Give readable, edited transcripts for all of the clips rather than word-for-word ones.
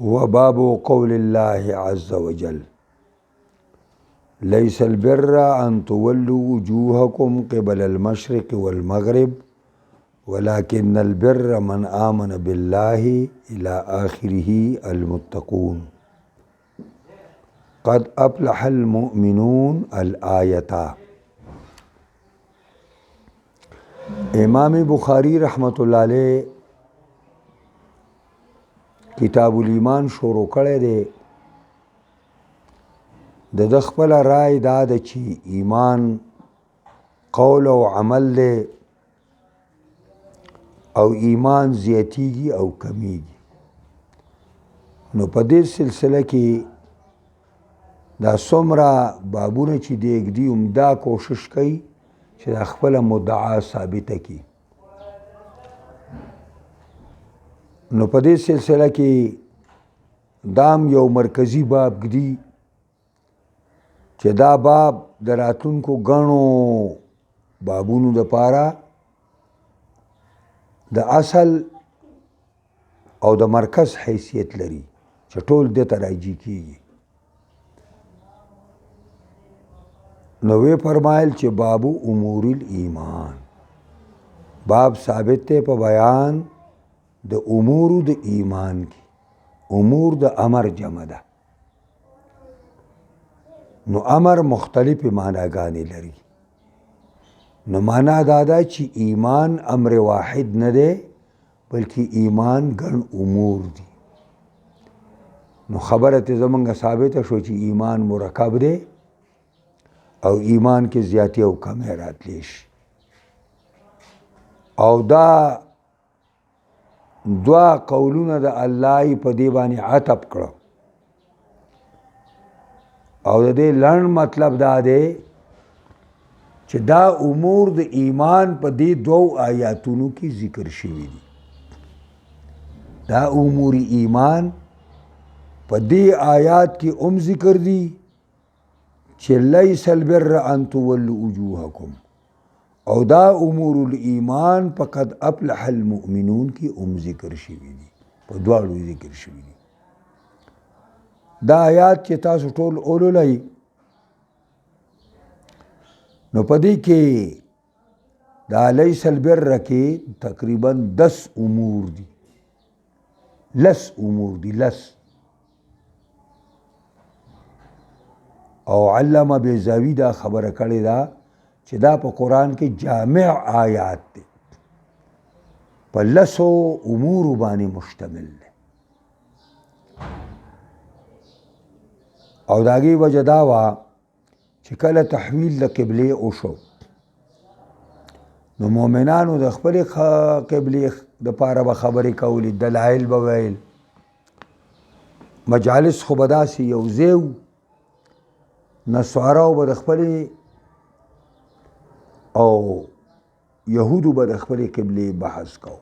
وباب قول الله عز وجل ليس البر أن تولوا وجوهكم قبل المشرق والمغرب ولكن البر من آمن بالله إلى آخره المتقون قد أفلح المؤمنون الآية. امام بخاری رحمت الله علیه کتاب الایمان شروع کړی دی. د خپل رائے دا ده چې ایمان قول او عمل دی او ایمان زیاتیږي او کمیږي. نو په دې سلسله کې دا څومره بابونه چې دیږدي همدا کوشش کوي چې د خپل مدعا ثابته کړي. نو په دې سلسله کې دام یو مرکزی باب ږدي چې دا باب د راتلونکو ګڼو بابونو دپاره د اصل او د مرکز حیثیت لري چې ټول دې ته راجع کیږي. نو وی فرمایل چې باب امور الایمان، باب ثابت ته په بیان د امور د ایمان کی. امور د امر جمع ده. نو امر مختلف معناګانې لري. نو معنا دا ده چې ایمان امر واحد نه دی بلکې ایمان ګڼ امور دي. نو خبره ته زمونږ ثابته شو چې ایمان مرکب دی او ایمان کې زیاتی او کمی راتلی شي. او دا دوا قولونه د الله په دې باندې عطف کړو او د دې لړن مطلب دا دی چې دا امور د ایمان په دې دوو آیاتونو کې ذکر شوي دي. دا امور ایمان په دې آیات کې ذکر دي چې لیس البر ان تولوا وجوهکم، او دا امور الایمان په قد افلح المؤمنون کې ذکر شوي دي. په دواړو ذکر شوي دي. دا آیات چې تاسو ټول اولولئ نو په دې کې دا لیس البر کې تقریبا 10 امور دي. لس امور دي، لس. او علامه بیضاوی دا خبره کړې ده چې دا په قرآن کې جامع آیات دی، په لسو امور باندې مشتمل دی. او د هغې وجه دا وه چې کله تحویل د قبلې وشو نو مؤمنانو د خپلې قبلې دپاره به خبرې کولې، دلایل به ویل، مجالس خو به داسې یو ځای و، نصاراو به د خپلې او یهودو به د خپلې قبلې بحث کو.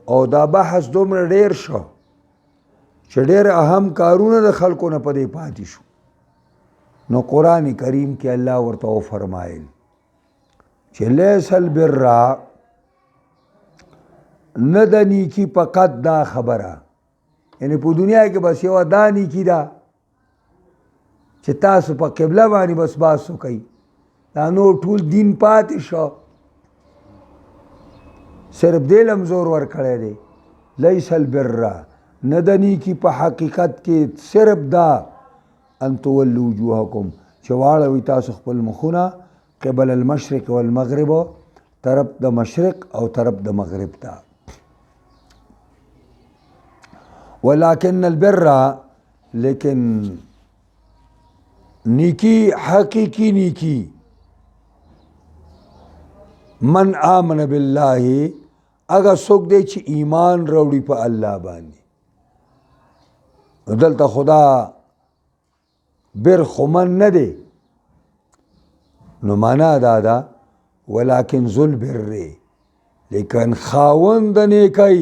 او دا بحث دومره ډیر شو چې ډیر اهم کارونه د خلکو نه په دې پاتې شو. نو قرآن کریم کې الله ورته وفرمایل چې لیس البر، نه د نیکي فقط دا خبره، یعنی په دنیا کې بس یوه دا نیکي ده چې تاسو په قبله باندې بس باسو کوي، دا نور ټول دین پاتې شو. صرف دې لم زور ورکړی دی. لیس البر، نه د نیکي په حقیقت کې صرف دا ان تولوا وجوهکم چې واړوئ تاسو خپل مخونه قبل المشرق والمغرب، طرف د مشرق او طرف د مغرب ته. ولكن البر، لیکن نیکی، حقیقی نیکی، من آمن بالله، اگه څوک دی چې ایمان راوړي په الله باندې. دلته خدا بر خو من نه دی، نو معنا دا ده ولکن ذو البر، لیکن خاوند د نیکۍ.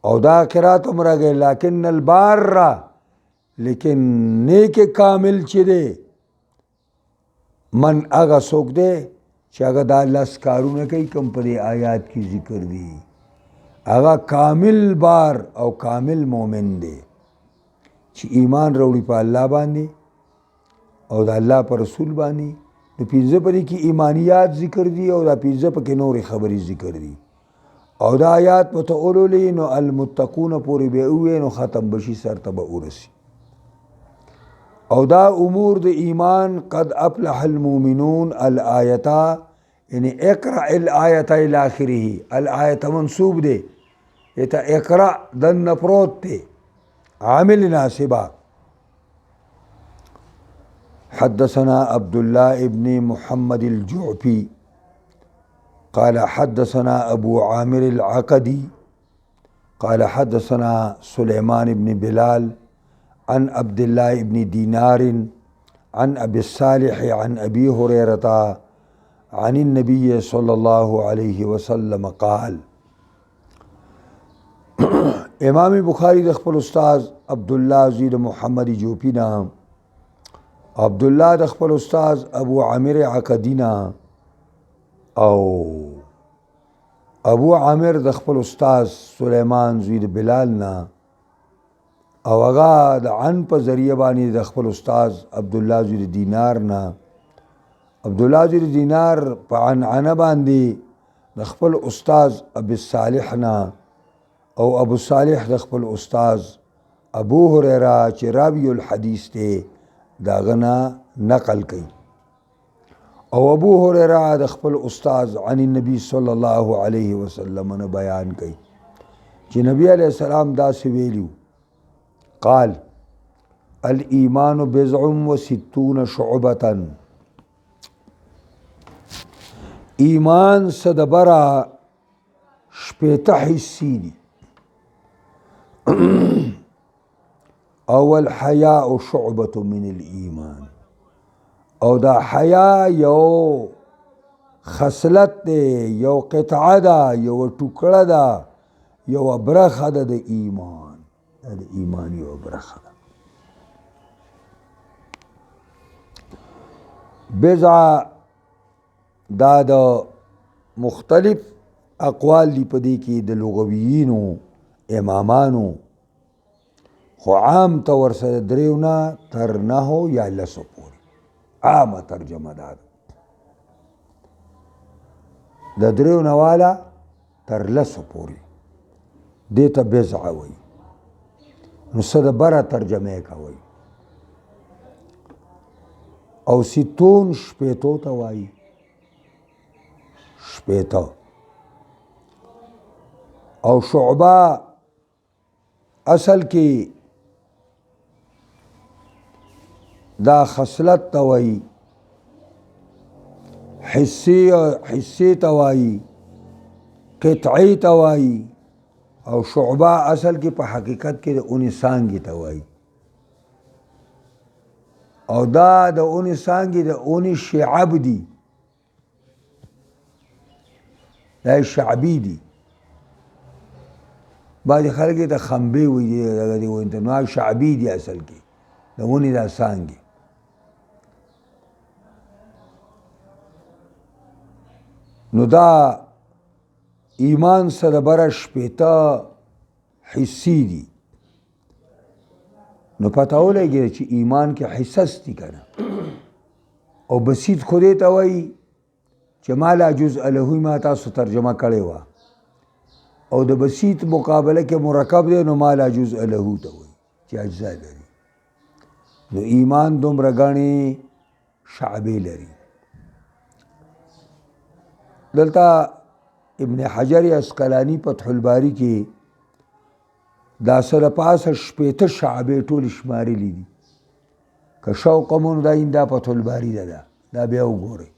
او دا قرات هم راغی لیکن البار، لیکن نیک کامل چې دی من هغه څوک دی چې هغه دا لس کارونه کوي کوم په دې آیات کې ذکر دي. هغه کامل بار او کامل مومن دی چې ایمان راوړي په الله باندې او د الله پر رسول باندې. نو پنځه پرې کې ایمانیات ذکر دي او دا پنځه پکې نورې خبرې ذکر دي او دا آیات په ته اولولې نو المتقون پورې به ووایې نو ختم بشي سر ته به ورسي. او دا امور د ایمان قد افلح المؤمنون الآیتا یعنی اقرأ الآیت الى آخره الآیت منصوب دی ایتا اقرأ دن پروت دی عامل ناسبا. حدثنا عبد الله ابن محمد الجعفي قال حدثنا ابو عامر العقدي قال حدثنا سليمان بن بلال عن عبد الله بن دينار عن ابي الصالح عن ابي هريرة عن النبي صلى الله عليه وسلم قال. امام بخاری د خپل استاد عبد الله زید محمد جوپی نام عبد الله د خپل استاد ابو عامر عقدی نام او ابو عامر د خپل استاد سلیمان زید بلال نام او هغه د عن په ذریعہ باندې د خپل استاد عبد الله زید دینار نام عبد الله زید دینار په عنعنه باندې د خپل استاد ابي صالح نام او ابو صالح د خپل استاد ابو هريره چې راوی الحدیث ته داغنا نقل کړي او ابو هريره د خپل استاد عن النبي صلی الله علیه وسلم نه بیان کړي چې نبی علیہ السلام دا ویلو قال الایمان بضع وستون شعبة ایمان صدبرا شپیته حصی دی اول حیاء شعبة من الایمان او دا حیا یو خصلت دی یو قطعه ده یو ټوکړه ده یو برخه ده د ایمان دا د ایمان یو برخه ده. بضع دا د مختلف اقوال دی په دې کې د لغویینو امامانو خو عام طور سره دریونه تر نهو یا لسو پورې عامه ترجمه ده د دریونه والا تر لسو پورې دې ته بضع وایي. نو څه د بره ترجمه یې کوئ او ستون شپېتو ته وایي شپېته او شعبه اصل کې دا خصلت ته وایي حصې ته وایي قطعې ته وایي او شعبه اصل کې په حقیقت کې د اونې څانګې ته وایي او دا د اونې څانګې د اونې شعب دي دا شعبي دي بعضې خلک یې د خمبې وایي دغه دې وایي نو شعبي دي اصل کې د اونې دا څانګې. نو دا ایمان سره بره شپېته حصې دي نو پته ولګېده چې ایمان کې حصص دي که نه او بسیط خو دې ته وایي چې ما لا جزء له ما تاسو ترجمه کړې وه او د بسیط مقابله کې مرکب دی نو ما لا جزء له ته وایي چې اجزا لري. نو ایمان دومره ګڼې شعبې لري. دلته ابن حجر عسقلانی فتح الباری کې دا سره پاسه شپېته شعبې ټول شمارلي دي که شوق مو نو دا فتح الباری ده دا بیا وګورئ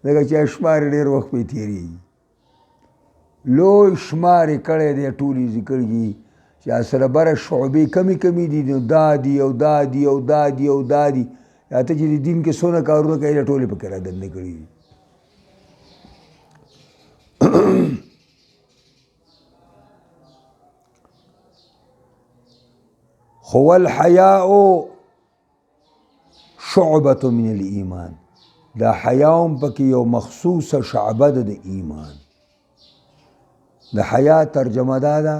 ځکه چې شمار ډېر وخت پې تېرېږي لوی شمار یې کړی دی ټول یې ذکر کړي چې سره بره شعبې کمې کمې دي نو دا دي او دا دي او دا دي او دا دي یا ته چې د دین کې څونه کارونه کوي دا ټولې پکې رادننه کړي دي. هو الحیاء شعبة من الایمان دا حیاء پکې یو مخصوصه شعبه ده د ایمان. د حیا ترجمه دا ده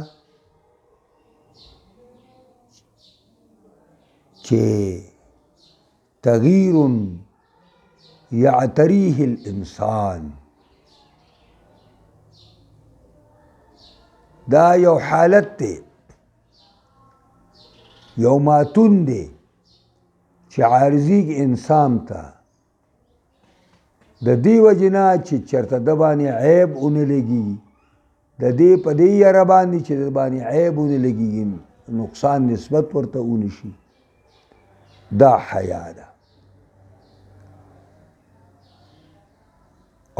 چې تغییر یعتریه الانسان، دا یو حالت دی، یو ماتون دی چې عارضیږي انسان ته د دې وجې نه چې چېرته د باندې عیب ونه لګي، د دې په دې یاره باندې چې د باندې عیب ونه لګېږي، نقصان نسبت ورته ونه شي. دا حیا ده.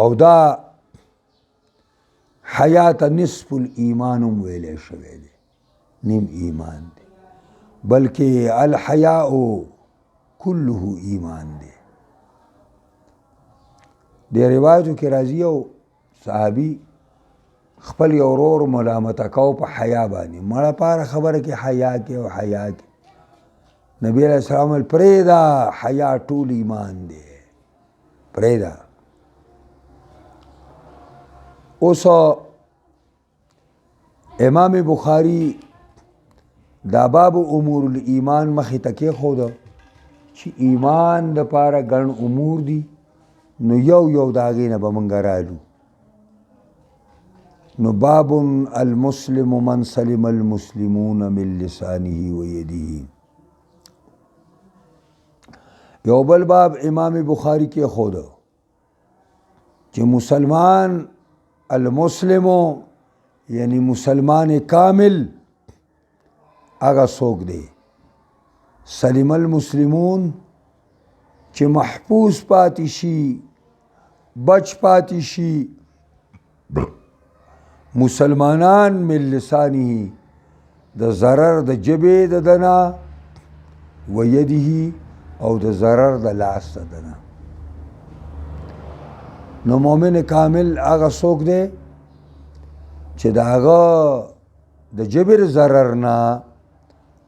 او دا حیا ته نصف الایمان هم ویلی شوی دی، نیم ایمان دی، بلکې الحیاء کله ایمان دی. د روایتو کې راځي یو صحابي خپل یو ورور ملامته کو په حیا باندې، مړه پاره خبره کې حیا کې او حیا کې. نبی علیہ السلام ویل پرېږده، حیا ټول ایمان دی، پرېږده. اوس امام بخاری دا باب امور الایمان مخې ته کېښوده چې ایمان دپاره ګڼ امور دي، نو یو یو د هغې نه به موږ رالو. نو باب المسلم من سلم المسلمون من لسانه و یده. یو بل باب امام بخاری کېښوده چې مسلمان المسلمو یعنی مسلمان کامل هغه څوک دی، سلم المسلمون چې محفوظ پاتې شي، بچ پاتې شي مسلمانان من لسانه د ضرر د ژبې د دنه و یده او د ضرر د لاس د دنه. نو مؤمن کامل هغه څوک دی چې د هغه د ژبې ضرر نه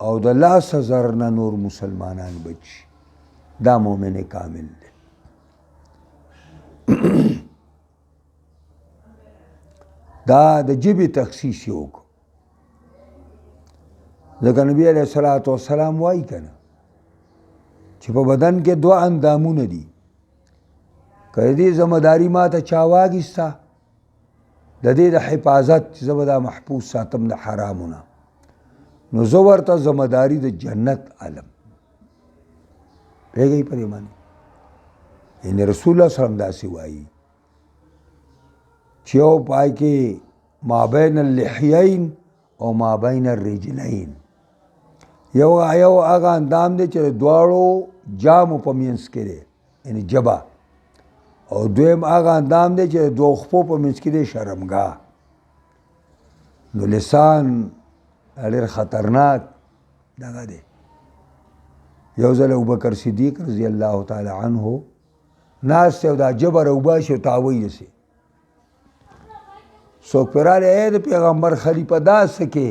او د لاس ضرر نه نور مسلمانان بچ شي، دا مؤمن کامل دی. دا د ژبې تخصیص یې وکړو، ځکه نبي علیه الصلاة والسلام وایي که نه چې په بدن کې دوه اندامونه دي، که د دې ذمهداري ما ته چا واخیسته د دې د حفاظت چې زه به دا محفوظ ساتم د حرامو نه، نو زه ورته ذمهداري د جنت علم پوهېږئ په دې باندې. یعنې رسول الله صلی الله علیه وسلم داسې وایي چې یو پای کې ما بین اللحیین او ما بین الرجلین، یو هغه اندام دی چې د دواړو جامو په منځ کې دی، یعنې ژبه، او دویم هغه اندام دی چې د دوو خپو په منځ کې دی، شرمګاه. نو لسان ډېر خطرناک دغه دی. یو ځل ابوبکر صدیق رضی الله تعالی عنه ناست دی او دا ژبه راوباسي او تاوی داسې څوک پرې راغلی، ای د پیغمبر خلیفه دا څه کې؟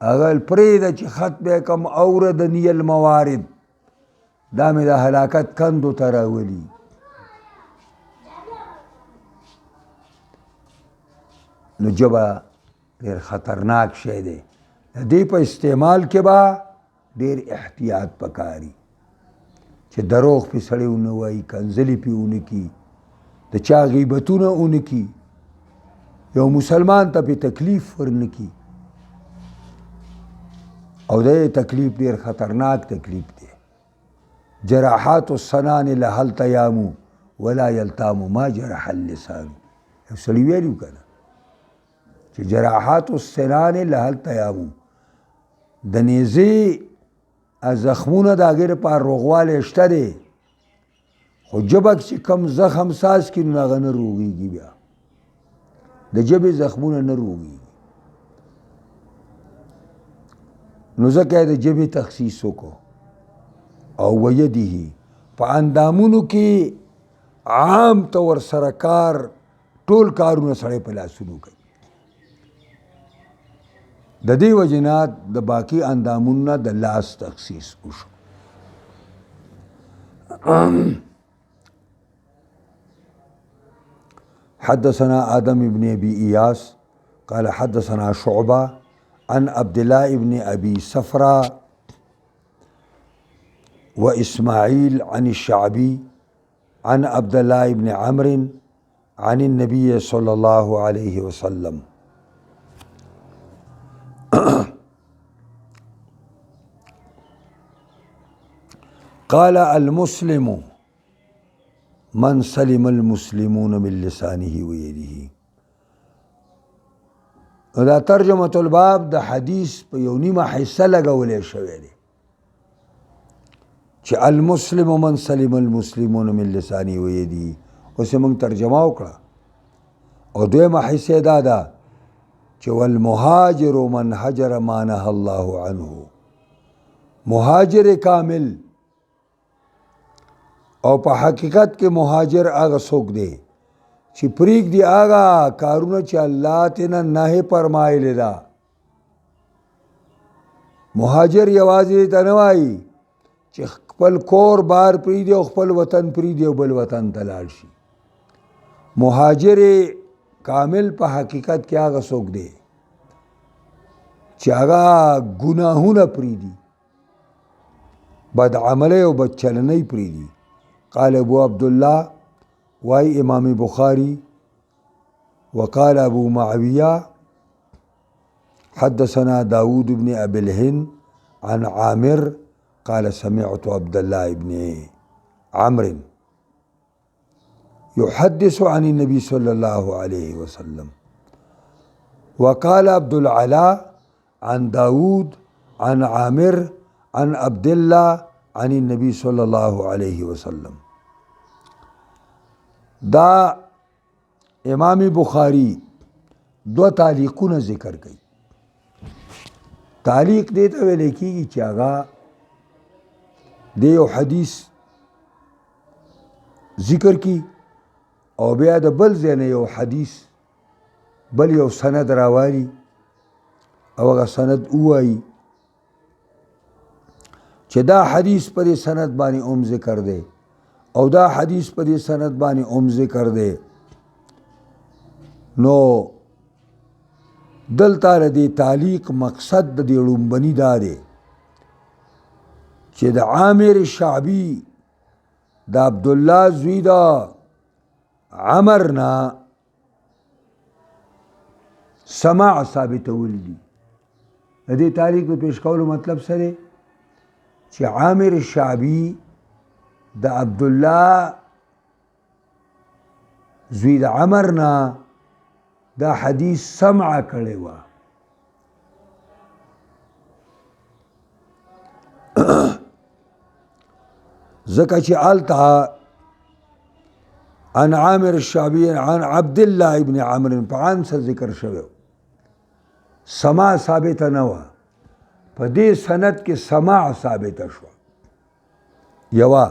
هغه ویل پرېږده چې خط به یې کړم، اوردني الموارد، دا مې د هلاکت کندو ته راولي. نو ژبه ډېر خطرناک شی دی، د دې په استعمال کې به ډېر احتیاط پکاري چې دروغ پې سړی ونه وایي، کنځلې پې ونه کي، د چا غیبتونه ونه کي، یو مسلمان ته پې تکلیف ورنه کي. او د تکلیف ډېر خطرناک تکلیف دی. جراحات السنان لها التیام ولا یلتام ما جرح اللسان. یو سړي ویلي که نه چې جراحات السنان لها التیام، د نیزې زخمونه د هغې لپاره روغوالی شته دی، خو ژبه چې کم زخم ساز کړي نو هغه نه روغېږي، بیا د ژبې زخمونه نه روغېږي. نو ځکه یې د ژبې تخصیص وکړو. او ویده، په اندامونو کې عام ته ورسره کار، ټول کارونه سړی په لاسونو کوي. د دې وجې نه د باقي اندامونو نه د لاس تخصیص وشو. حدثنا آدم بن ابي اياس قال حدثنا شعبة عن عبد الله بن أبي صفرة وإسماعيل عن الشعبي عن عبد الله بن عمرو عن النبي صلى الله عليه وسلم قال المسلم من سلم المسلمون من لسانه ويده. دا ترجمه الباب د حدیث په یو نیمه حصه لګولې شوې ده چې المسلم من سلم المسلمون من لسانه ويده. اوس موږ ترجمه وکړه او دویمه حصه دا ده چې والمهاجر من هجر ما نهى الله عنه. مهاجر کامل او په حقیقت کې مهاجر هغه څوک دی چې پریږ دی هغه کارونه چې الله تینا نه فرمایلی دا. مهاجر یوازې ته نه وایي چې خپل کور بار پریږدي او خپل وطن پریږدي او بل وطن ته لاړ شي. مهاجر کامل په حقیقت کې هغه څوک دی چې هغه ګناهونه پریږدي، بد عملی او بد چلنی پریږدي. قال ابو عبدالله واي امام بخاري وقال ابو معاوية حدثنا داود بن ابي الهند عن عامر قال سمعت عبد الله بن عمرو يحدث عن النبي صلى الله عليه وسلم. وقال عبد العلاء عن داود عن عامر عن عبد الله عن النبي صلى الله عليه وسلم. دا امام بخاری دو تعلیقونه ذکر کړي. تعلیق دې ته ویل کېږي چې هغه د یو حدیث ذکر کی او بیا د بل ځای نه یو حدیث بل یو سند راوالي او هغه سند ووایي چې دا حدیث په دې سند باندې ذکر دی او دا حدیث په دې سند باندې ذکر دی. نو دلته د دې تعلیق مقصد د دې ړومبني دا دی چې د عامر شعبي د عبدالله زوی د عمر نه سماع ثابتول دي. د دې تعلیق په پیش کولو مطلب سره چې عامر شعبي د عبدالله زوی د عمر نه دا حدیث سمع کړی وه. ځکه چې هلته عن عامر الشعبي عن عبد الله بن عمرو په عن څه ذکر شوی، سماع ثابته نه وه. په دې سند کې سماع ثابته شوه. یوه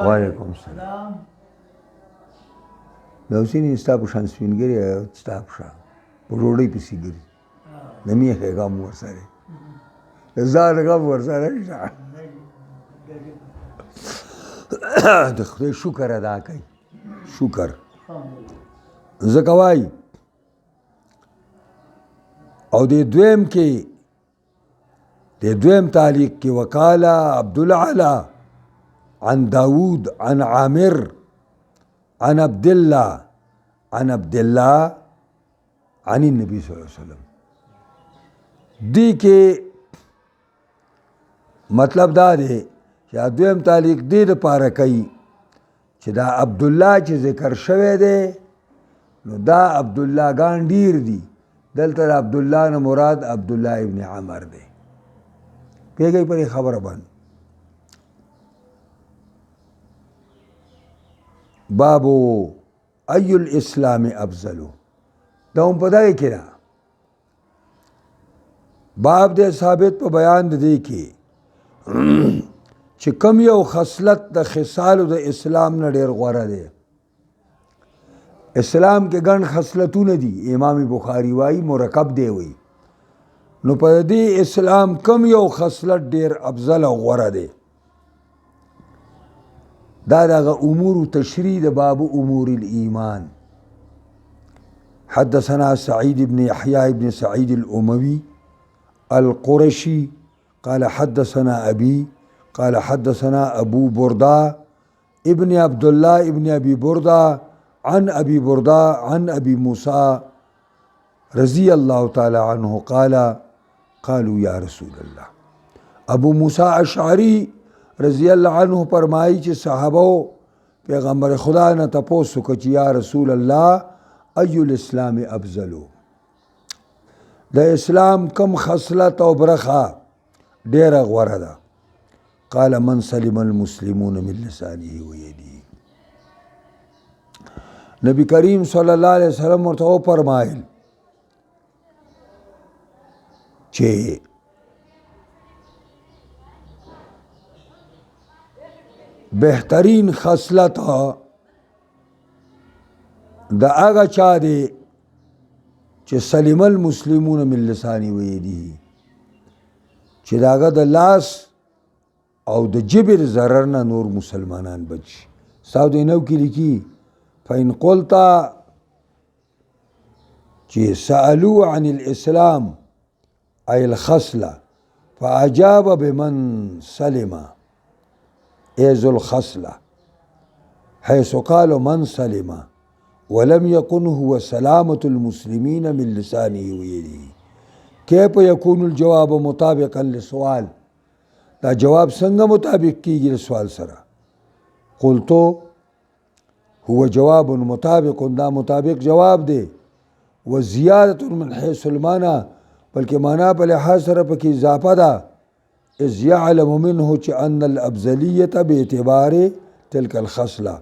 وعلیکم السلام. دا حسین ستا په شان سپینګري ستا په شان په ډوډۍ پسې ګرځي نه مې غم ورسره ځان غم ورسره شته. د خدای شکر ادا کوي. شکر ځکه وایي او د دویم کې د دویم تعلیق کې وقاله عبدالعلا عن داود عن عامر عن عبد الله عن النبي صلی الله علیه وسلم. دی کې مطلب دا دی چې دویم تعلیق دې دپاره کوي چې دا عبدالله چې ذکر شوی دی نو دا عبدالله ګان ډیر دي. دلته د عبدالله نه مراد عبدالله ابن عمر دی. پیږی پرې خبره باندې. بابو ای الاسلام افضلو دا هم په دغه کې ده. باب دې ثابت په بیان د دې کې چې کم یو خصلت د خصالو د اسلام نه ډېر غوره دی. اسلام کې ګڼ خصلتونه دي. امام بخاری وایي مرکب دی وایي. نو په دې اسلام کم یو خصلت ډېر افضل او غوره دی. دا دغه امور تشریح د باب امور الایمان. حدثنا سعيد بن يحيى بن سعيد الأموي القرشي قال حدثنا أبي قال حدثنا أبو بردة ابن عبد الله ابن أبي بردة عن أبي بردة عن أبي موسى رضي الله تعالى عنه قال قالوا یا رسول الله. ابو موسی اشعری رضی اللہ عنہ فرمائی چې صحابه پیغمبر خدا نه تپوس وکړ چې یا رسول الله ای الاسلام افضلو، د اسلام کم خصلت او برخه ډیره غوره ده؟ قال من سلم المسلمون من لسانه و یده. نبی کریم صلی الله علیه وسلم ورته فرمایل چې بهترین خصلت دا هغه چا دی چې سلم المسلمون من لسانه و یده، چې دا هغه د لاس او د جبر ضرر نه نور مسلمانان بچي. ساودی نو کې لیکي فإن قلت چې سألوا عن الإسلام أي الخصلة فأجاب بمن سلم ذو الخصلة حيث قالوا من سلم ولم يكن هو سلامة المسلمين من لسانه ويده. كيف يكون الجواب مطابقا للسؤال؟ دا جواب څنګه مطابق کیږي لسوال سره؟ قلت هو جواب مطابق، دا مطابق جواب دی، وزيادة من حيث المعنى، بلکې معنا په لحاظ سره پکې اضافه ده. اذ يعلم منه چې ان الافضلية باعتبار تلك الخصلة،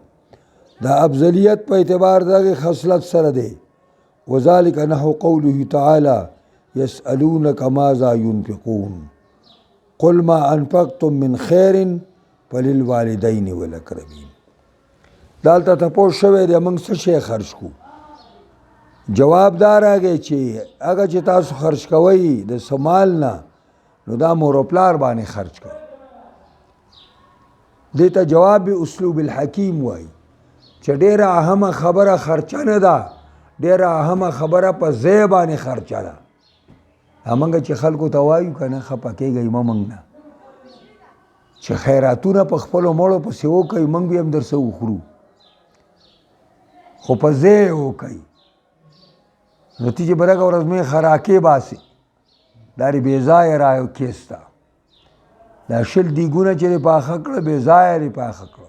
دا افضلیت په اعتبار دغه خصلت سره دی. وذلك نحو قوله تعالى يسألونك ماذا ينفقون قل ما انفقتم من خير فللوالدين والاقربين. دالته تپوس شوی دی موږ څه شی خرج کو؟ جواب دا راغی چې هغه چې تاسو خرج کوئ د سمال نه نو دا مور او پلار باندې خرج کوئ. دې ته جواب اسلوب الحکیم وایي چې ډیره اهمه خبره خرچه نه ده، ډیره اهمه خبره په ځای باندې خرچه ده. همغه چې خلکو ته وایو که نه خفه کېږئ مه موږ نه چې خیراتونه په خپلو مړو پسې وکئ، موږ به هم در څه وخورو، خو په ځای وکئ. نتیجې به دغه ورځ مې خراکې باسي، دا دې بې ځایه را کېسته، دا شل دیګونه چې دې پاخه کړه بې ځایه دې پاخه کړه.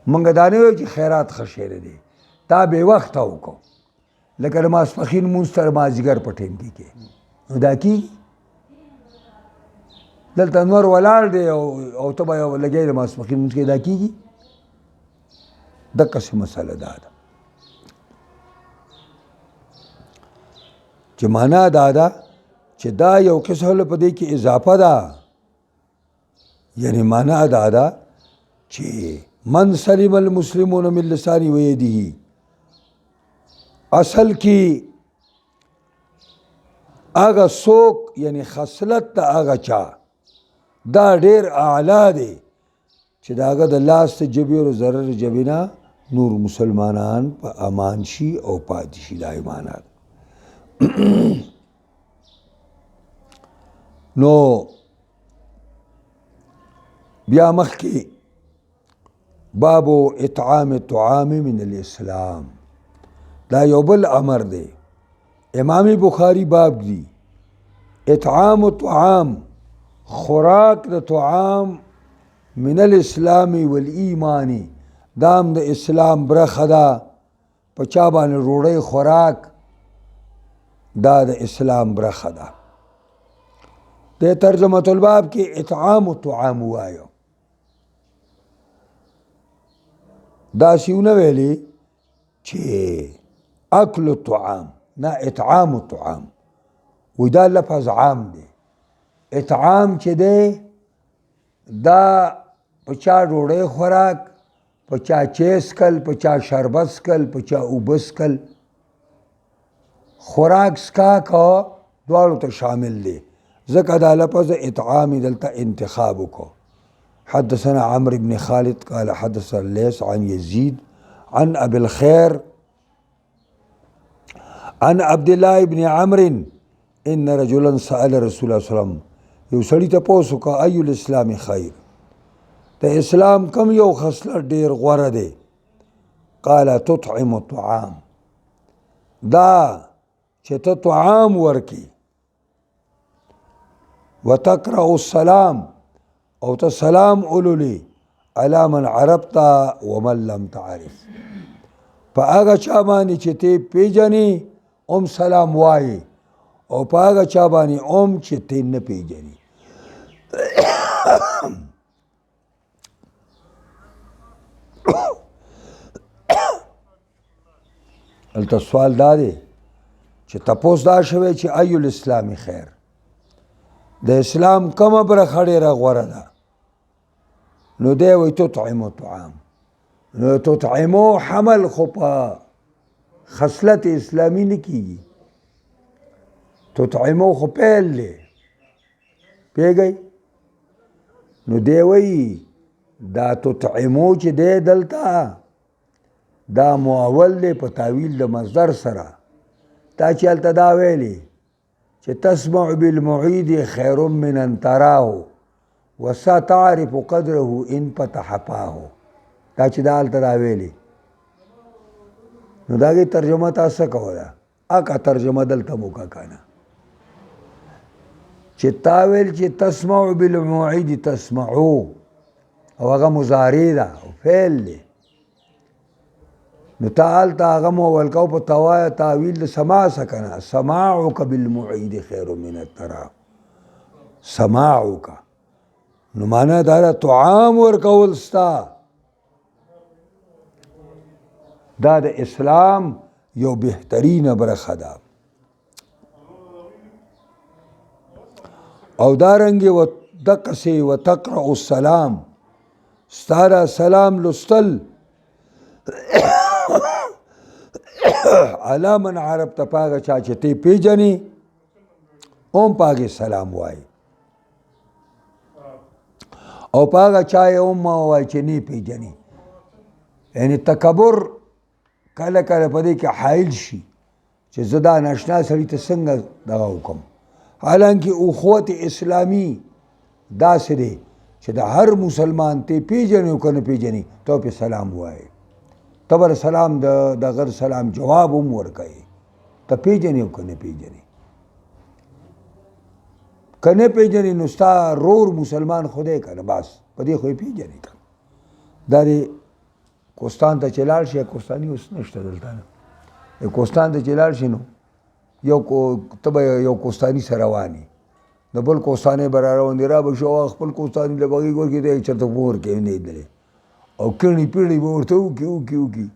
موږ دا نه وایو چې خیرات ښه شی دی، تا بې وخته وکړو، لکه د ماسپښین لمونځ تر مازدیګر په ټیم کې کې نو دا کېږي؟ دلته انور ولاړ دی او ته به یو لګی د ماسپښین لمونځ کې، دا کېږي؟ دقسې مسله دا ده چې معنا دا ده چې دا یو قسم په دې کې اضافه ده، یعنی معنا دا ده چې من سلم المسلمون من لسانه و یده، اصل کی آغا څوک یعنی خصلت دا آغا چا دا ډیر اعلی دی چې دا آغا د لاس ته جبی او ضرر جبینا نور مسلمانان په امان شي او پاتې شي دا ایمانات. نو بیا مخکې باب اطعام الطعام من الاسلام، دا یو بل امر دی. امام بخاری باب دی اطعام الطعام، خوراک د طعام من الاسلام والایمان، دام د اسلام برخه ده. په چا باندې ډوډۍ خوراک دا د اسلام برخه ده. د ترجمه الباب کې اطعام الطعام وایو، دا شیونه ویلي چې اکل الطعام نه اطعام الطعام، و دا لفظ عام دی. اطعام چې دی دا په چا ډوډۍ خوراک، په چا چیس کل، په چا شربت سکل، په چا اوبه سکل، خوراک سکاک دواړو ته شامل دی. ځکه دا لفظ اطعام دلته انتخاب وکړو حدثنا عمرو بن خالد قال حدثنا الليث عن يزيد عن أبي الخير عن عبد الله بن عمرو ان رجلا سأل رسول الله صلی الله علیه وسلم یو سړي ته پوښتنه وکړه ای الاسلام خیر د اسلام کم یو خصلت ډیر غوره دی قال تطعم الطعام دا چې ته طعام ورکی وتقرأ السلام او ته سلام اولولی علی من عرفت ومن لم تعرف په هغه چا باندې چې ته پیژنې اوم سلام وایي او په هغه چا باندې اوم چې ته نه پیژنې هلته سوال دا دی چې تپوس دا شوی چې ای الاسلام خیر د اسلام کومه برخه ډېره غوره ده نو دی وایي تطعم الطعام نو تطعمو حمل خو په خصلت اسلامی نه کیږي تطعمو خو پیل دی پیږئ نو دی وایي دا تطعمو چې دی دلته دا معول دی په تاویل د مصدر سره تا چې هلته دا ویلي چې تسمع بالمعید خیر من ان تراه وستعرف قدره ان فتح فاه دا چې دا هلته دا ویلي نو دا هغې ترجمه تاسو کوله اکا ترجمه دلته مو وکړه که نه چې تا ویل چې تسمع بالمعید تسمعو او هغه مضارع ده او فعل دی نو تا هلته هغه مول کو په تاویل د سما څه که نه سماعک بالمعید خیر من التراه سماعک نو معنا دا ده طعام ورکول ستا دا د اسلام یو بهترینه برخه ده او دارنګې دقسې وتقرأ السلام ستا دا سلام لوستل علی من عرفت په هغه چا چې ته پیژنې اوم په هغې سلام وایي او په هغه چا یې هم مه ووایي چې نه پیژنې یعنې تکبر کله کله په دې کې حایل شي چې زه دا ناشنا سړي ته څنګه دغه وکړم حالانکه اخوت اسلامي داسې دی چې د هر مسلمان ته پیژنې او که نه پیژنې ته پې سلام وایي ته به سلام د غر سلام جواب هم ورکوي ته پیژنې او که نه پیژنې که نه پیژنې نو ستا رور مسلمان خدای که نه بس په دې خو یې پیژنې که دا د کوستان ته چې لاړ شي کوستاني اوس نشته دلته نه کوستان ته چې لاړ شي نو ته به یو کوستاني سره روانې د بل کوستانۍ به را روان دي را به شو خپل کوستاني له بغې ورکړي دی چېرته په ور کې نه لیدلی او کڼې پیړې به ورته وکړي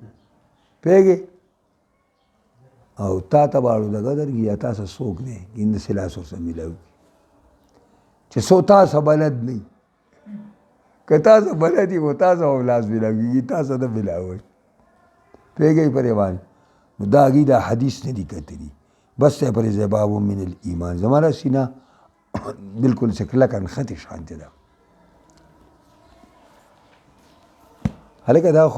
پوهېږې او تا ته به اړودګه درکړي یا تاسو څوک دی هندسې لاس ورسره میلاوي چې څو تاسو بلد نه که تاسو بلد یي خو تاسو هم لاس میلاوي تاسو نه میلاوئ پوهېږئ پرې باندې نو دا هغوی دا حدیث نه دي کتلي بس دی پرې ضباب من الایمان زما سینه بالکل چې کلکه نښتې شانتې ده هلکه دا